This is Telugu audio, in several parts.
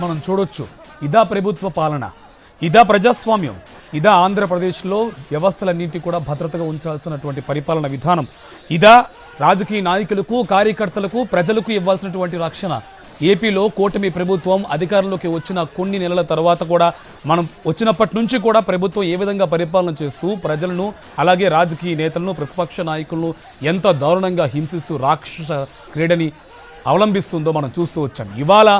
మనం చూడొచ్చు. ఇదా ప్రభుత్వ పాలన, ఇదా ప్రజాస్వామ్యం, ఇదా ఆంధ్రప్రదేశ్లో వ్యవస్థలన్నింటి కూడా భద్రతగా ఉంచాల్సినటువంటి పరిపాలన విధానం, ఇదా రాజకీయ నాయకులకు, కార్యకర్తలకు, ప్రజలకు ఇవ్వాల్సినటువంటి రక్షణ. ఏపీలో కూటమి ప్రభుత్వం అధికారంలోకి వచ్చిన కొన్ని నెలల తర్వాత కూడా మనం వచ్చినప్పటి నుంచి కూడా ప్రభుత్వం ఏ విధంగా పరిపాలన చేస్తూ ప్రజలను, అలాగే రాజకీయ నేతలను, ప్రతిపక్ష నాయకులను ఎంత దారుణంగా హింసిస్తూ రాక్షస క్రీడని అవలంబిస్తుందో మనం చూస్తూ వచ్చాం. ఇవాళ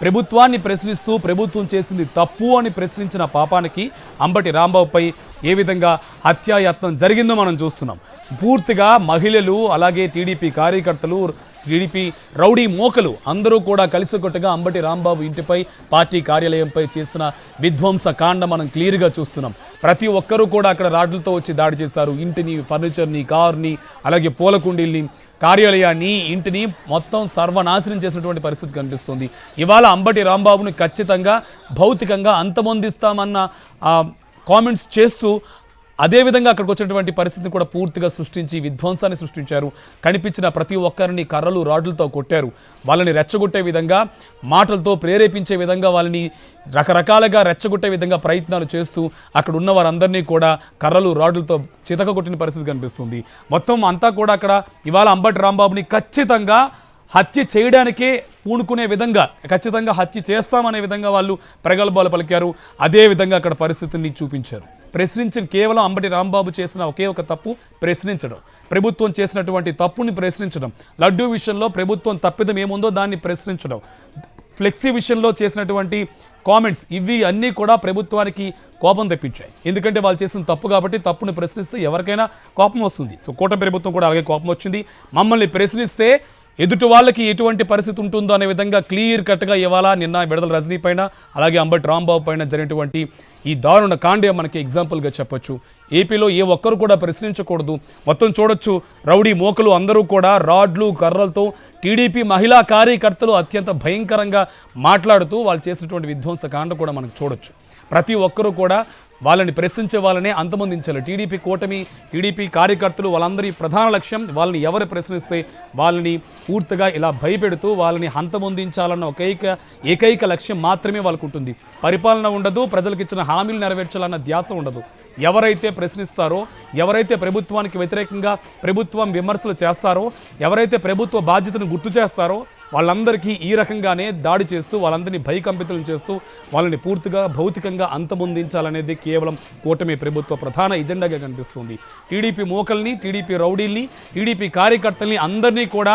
ప్రభుత్వాన్ని ప్రశ్నిస్తూ ప్రభుత్వం చేసింది తప్పు అని ప్రశ్నించిన పాపానికి అంబటి రాంబాబుపై ఏ విధంగా హత్యాయత్నం జరిగిందో మనం చూస్తున్నాం. పూర్తిగా మహిళలు, అలాగే టీడీపీ కార్యకర్తలు, టీడీపీ రౌడీ మోకలు అందరూ కూడా కలిసికట్టుగా అంబటి రాంబాబు ఇంటిపై, పార్టీ కార్యాలయంపై చేసిన విధ్వంస కాండ మనం క్లియర్గా చూస్తున్నాం. ప్రతి ఒక్కరూ కూడా అక్కడ రాడ్లతో వచ్చి దాడి చేశారు. ఇంటిని, ఫర్నిచర్ని, కార్ని, అలాగే పూల కుండీల్ని, కార్యాలయాన్ని, ఇంటిని మొత్తం సర్వనాశనం చేసినటువంటి పరిస్థితి కనిపిస్తుంది. ఇవాళ అంబటి రాంబాబుని ఖచ్చితంగా భౌతికంగా అంతమొందిస్తామన్న కామెంట్స్ చేస్తూ అదేవిధంగా అక్కడికి వచ్చినటువంటి పరిస్థితిని కూడా పూర్తిగా సృష్టించి విధ్వంసాన్ని సృష్టించారు. కనిపించిన ప్రతి ఒక్కరిని కర్రలు, రాడ్లతో కొట్టారు. వాళ్ళని రెచ్చగొట్టే విధంగా, మాటలతో ప్రేరేపించే విధంగా, వాళ్ళని రకరకాలుగా రెచ్చగొట్టే విధంగా ప్రయత్నాలు చేస్తూ అక్కడ ఉన్న వారందరినీ కూడా కర్రలు, రాడ్లతో చితకగొట్టిన పరిస్థితి కనిపిస్తుంది. మొత్తం అంతా కూడా అక్కడ ఇవాళ అంబటి రాంబాబుని ఖచ్చితంగా హత్య చేయడానికే పూనుకునే విధంగా, ఖచ్చితంగా హత్య చేస్తామనే విధంగా వాళ్ళు ప్రగల్భాలు పలికారు. అదేవిధంగా అక్కడ పరిస్థితిని చూపించారు. ప్రశ్నించిన కేవలం అంబటి రాంబాబు చేసిన ఒకే ఒక తప్పు ప్రశ్నించడం, ప్రభుత్వం చేసినటువంటి తప్పుని ప్రశ్నించడం, లడ్డూ విషయంలో ప్రభుత్వం తప్పిదం ఏముందో దాన్ని ప్రశ్నించడం, ఫ్లెక్సీ విషయంలో చేసినటువంటి కామెంట్స్, ఇవి అన్నీ కూడా ప్రభుత్వానికి కోపం తెప్పించాయి. ఎందుకంటే వాళ్ళు చేసిన తప్పు కాబట్టి తప్పుని ప్రశ్నిస్తే ఎవరికైనా కోపం వస్తుంది. సో కూటమి ప్రభుత్వం కూడా అలాగే కోపం వచ్చింది. మమ్మల్ని ప్రశ్నిస్తే ఎదుటి వాళ్ళకి ఎటువంటి పరిస్థితి ఉంటుందో అనే విధంగా క్లియర్ కట్గా ఇవాళ నిన్న విడుదల రజనీ పైన, అలాగే అంబటి రాంబాబు పైన జరిగినటువంటి ఈ దారుణ కాండే మనకి ఎగ్జాంపుల్గా చెప్పొచ్చు. ఏపీలో ఏ ఒక్కరు కూడా ప్రశ్నించకూడదు. మొత్తం చూడొచ్చు, రౌడీ మోకలు అందరూ కూడా రాడ్లు, కర్రలతో టీడీపీ మహిళా కార్యకర్తలు అత్యంత భయంకరంగా మాట్లాడుతూ వాళ్ళు చేసినటువంటి విధ్వంస కాండ కూడా మనం చూడొచ్చు. ప్రతి ఒక్కరూ కూడా వాళ్ళని ప్రశ్నించే వాళ్ళనే అంతమొందించాలి. టీడీపీ కూటమి, టీడీపీ కార్యకర్తలు వాళ్ళందరి ప్రధాన లక్ష్యం వాళ్ళని ఎవరు ప్రశ్నిస్తే వాళ్ళని పూర్తిగా ఇలా భయపెడుతూ వాళ్ళని అంతమొందించాలన్న ఏకైక లక్ష్యం మాత్రమే వాళ్ళకు ఉంటుంది. పరిపాలన ఉండదు, ప్రజలకు ఇచ్చిన హామీలు నెరవేర్చాలన్న ధ్యాస ఉండదు. ఎవరైతే ప్రశ్నిస్తారో, ఎవరైతే ప్రభుత్వానికి వ్యతిరేకంగా ప్రభుత్వం విమర్శలు చేస్తారో, ఎవరైతే ప్రభుత్వ బాధ్యతను గుర్తు చేస్తారో వాళ్ళందరికీ ఈ రకంగానే దాడి చేస్తూ, వాళ్ళందరినీ భయకంపితులను చేస్తూ వాళ్ళని పూర్తిగా భౌతికంగా అంతమొందించాలనేది కేవలం కూటమి ప్రభుత్వ ప్రధాన ఎజెండాగా కనిపిస్తుంది. టీడీపీ మోకల్ని, టీడీపీ రౌడీల్ని, టీడీపీ కార్యకర్తల్ని అందరినీ కూడా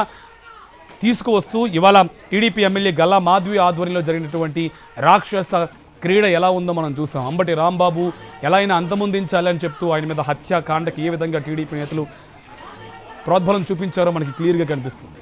తీసుకువస్తూ ఇవాళ టీడీపీ ఎమ్మెల్యే గల్లా మాధవి ఆధ్వర్యంలో జరిగినటువంటి రాక్షస క్రీడ ఎలా ఉందో మనం చూసాం. అంబటి రాంబాబు ఎలా అయినా అంతమొందించాలని చెప్తూ ఆయన మీద హత్యాకాండకి ఏ విధంగా టీడీపీ నేతలు ప్రోద్బలం చూపించారో మనకి క్లియర్గా కనిపిస్తుంది.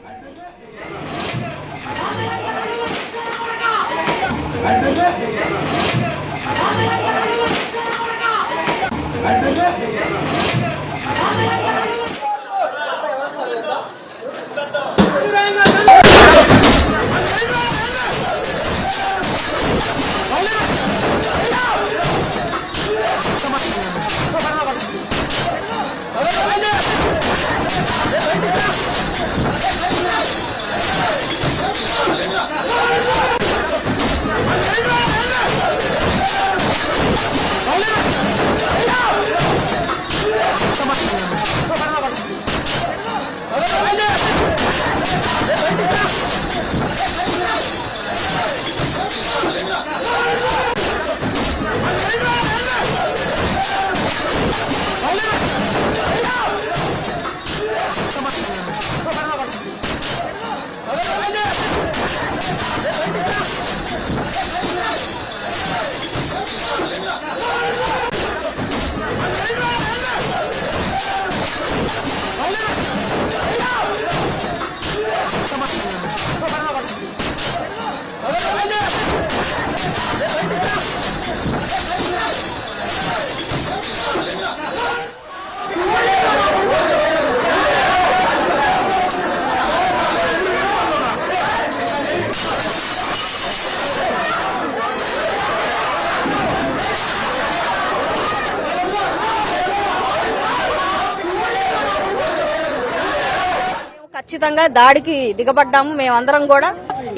ఖచ్చితంగా దాడికి దిగబడ్డాము. మేమందరం కూడా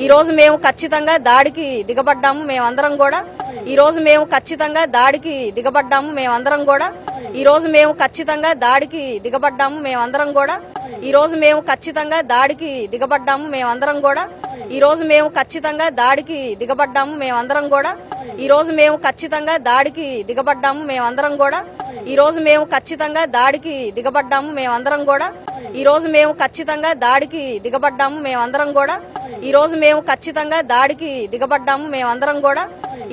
ఈ రోజు మేము ఖచ్చితంగా దాడికి దిగబడ్డాము. మేమందరం కూడా ఈ రోజు మేము ఖచ్చితంగా దాడికి దిగబడ్డాము. మేమందరం కూడా ఈ రోజు మేము ఖచ్చితంగా దాడికి దిగబడ్డాము. మేమందరం కూడా ఈ రోజు మేము ఖచ్చితంగా దాడికి దిగబడ్డాము. మేమందరం కూడా ఈ రోజు మేము ఖచ్చితంగా దాడికి దిగబడ్డాము. మేమందరం కూడా ఈ రోజు మేము ఖచ్చితంగా దాడికి దిగబడ్డాము. మేమందరం కూడా ఈ రోజు మేము ఖచ్చితంగా దాడికి దిగబడ్డాము. మేమందరం కూడా ఈ రోజు మేము ఖచ్చితంగా దాడికి దిగబడ్డాము. మేమందరం కూడా ఈ రోజు మేము ఖచ్చితంగా దాడికి దిగబడ్డాము. మేమందరం కూడా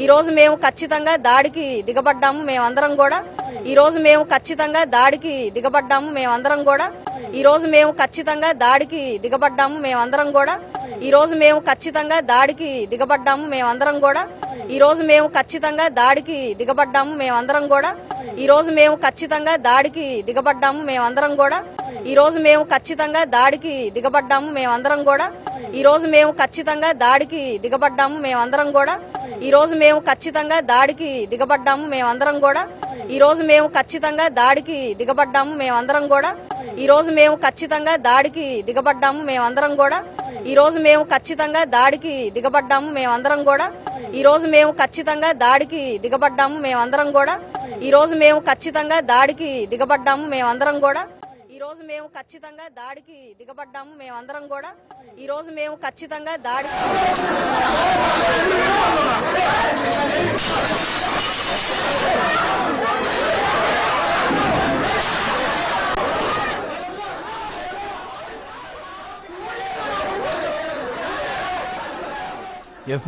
ఈ రోజు మేము ఖచ్చితంగా దాడికి దిగబడ్డాము. మేమందరం కూడా ఈ రోజు మేము ఖచ్చితంగా దాడికి దిగబడ్డాము. మేమందరం కూడా ఈ రోజు మేము ఖచ్చితంగా దాడికి దిగబడ్డాము. మేమందరం కూడా ఈ రోజు మేము ఖచ్చితంగా దాడికి దిగబడ్డాము. మేమందరం కూడా ఈ రోజు మేము ఖచ్చితంగా దాడికి దిగబడ్డాము. మేమందరం కూడా ఈ రోజు మేము ఖచ్చితంగా దాడికి దిగబడ్డాము. మేమందరం కూడా ఈ రోజు మేము ఖచ్చితంగా దాడికి దిగబడ్డాము. మేమందరం కూడా ఈ రోజు మేము ఖచ్చితంగా దాడికి దిగబడ్డాము. మేమందరం కూడా ఈ రోజు మేము ఖచ్చితంగా దాడికి దిగబడ్డాము. మేమందరం కూడా ఈ రోజు మేము ఖచ్చితంగా దాడికి దిగబడ్డాము. మేమందరం కూడా ఈ రోజు మేము ఖచ్చితంగా దాడికి దిగబడ్డాము. మేమందరం కూడా ఈ రోజు మేము ఖచ్చితంగా దాడికి దిగబడ్డాము. మేమందరం కూడా ఈ రోజు మేము ఖచ్చితంగా దాడికి దిగబడ్డాము. మేమందరం కూడా ఈ రోజు మేము ఖచ్చితంగా దాడికి దిగబడ్డాము. మేమందరం కూడా ఈ రోజు మేము ఖచ్చితంగా దాడికి దిగబడ్డాము. మేమందరం కూడా ఈ రోజు మేము ఖచ్చితంగా దాడికి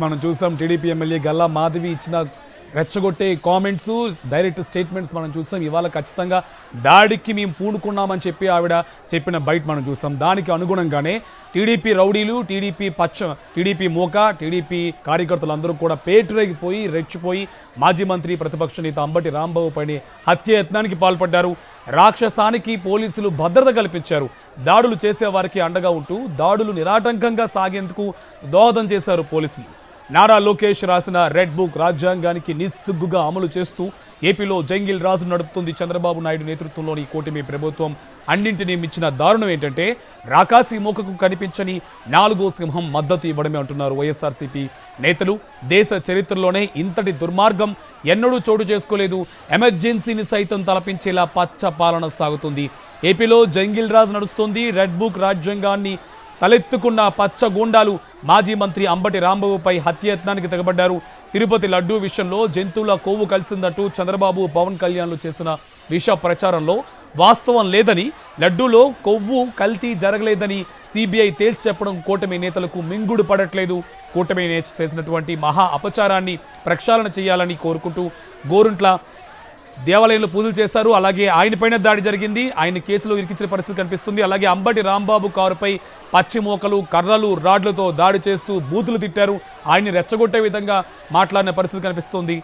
మనం చూసాం టీడీపీ ఎమ్మెల్యే గల్లా మాధవి ఇచ్చిన రెచ్చగొట్టే కామెంట్స్, డైరెక్ట్ స్టేట్మెంట్స్ మనం చూసాం. ఇవాళ ఖచ్చితంగా దాడికి మేము పూనుకున్నామని చెప్పి ఆవిడ చెప్పిన బయట మనం చూసాం. దానికి అనుగుణంగానే టీడీపీ రౌడీలు, టీడీపీ మోక, టీడీపీ కార్యకర్తలందరూ కూడా పేటరేగిపోయి రెచ్చిపోయి మాజీ మంత్రి ప్రతిపక్ష నేత అంబటి రాంబాబు పైన హత్యాయత్నానికి పాల్పడ్డారు. రాక్షసానికి పోలీసులు భద్రత కల్పించారు. దాడులు చేసేవారికి అండగా ఉంటూ దాడులు నిరాటంకంగా సాగేందుకు దోహదం చేశారు పోలీసులు. నారా లోకేష్ రాసిన రెడ్ బుక్ రాజ్యాంగానికి నిస్సిగ్గుగా అమలు చేస్తూ ఏపీలో జంగిల్ రాజు నడుపుతుంది చంద్రబాబు నాయుడు నేతృత్వంలోని కూటమి ప్రభుత్వం. అన్నింటినీ మించిన దారుణం ఏంటంటే రాకాసి మూకకు కనిపించని 4వ సింహం మద్దతు ఇవ్వడమే అంటున్నారు వైఎస్ఆర్సీపీ నేతలు. దేశ చరిత్రలోనే ఇంతటి దుర్మార్గం ఎన్నడూ చోటు చేసుకోలేదు. ఎమర్జెన్సీని సైతం తలపించేలా పచ్చ పాలన సాగుతుంది. ఏపీలో జంగిల్ రాజు నడుస్తుంది. రెడ్ బుక్ రాజ్యాంగాన్ని తలెత్తుకున్న పచ్చ గూండాలు మాజీ మంత్రి అంబటి రాంబాబుపై హత్యాయత్నానికి తెగబడ్డారు. తిరుపతి లడ్డూ విషయంలో జంతువుల కొవ్వు కలిసిందంటూ చంద్రబాబు, పవన్ కళ్యాణ్లు చేసిన విష ప్రచారంలో వాస్తవం లేదని, లడ్డూలో కొవ్వు కల్తీ జరగలేదని సిబిఐ తేల్చి చెప్పడం కూటమి నేతలకు మింగుడు పడట్లేదు. కూటమి చేసినటువంటి మహా అపచారాన్ని ప్రక్షాళన చేయాలని కోరుకుంటూ గోరుంట్ల దేవాలయంలో పూజలు చేస్తారు. అలాగే ఆయన పైన దాడి జరిగింది. ఆయన కేసులో ఇరికించిన పరిస్థితి కనిపిస్తుంది. అలాగే అంబటి రాంబాబు కారుపై పచ్చి మోకలు, కర్రలు, రాడ్లతో దాడి చేస్తూ బూతులు తిట్టారు. ఆయన్ని రెచ్చగొట్టే విధంగా మాట్లాడిన పరిస్థితి కనిపిస్తోంది.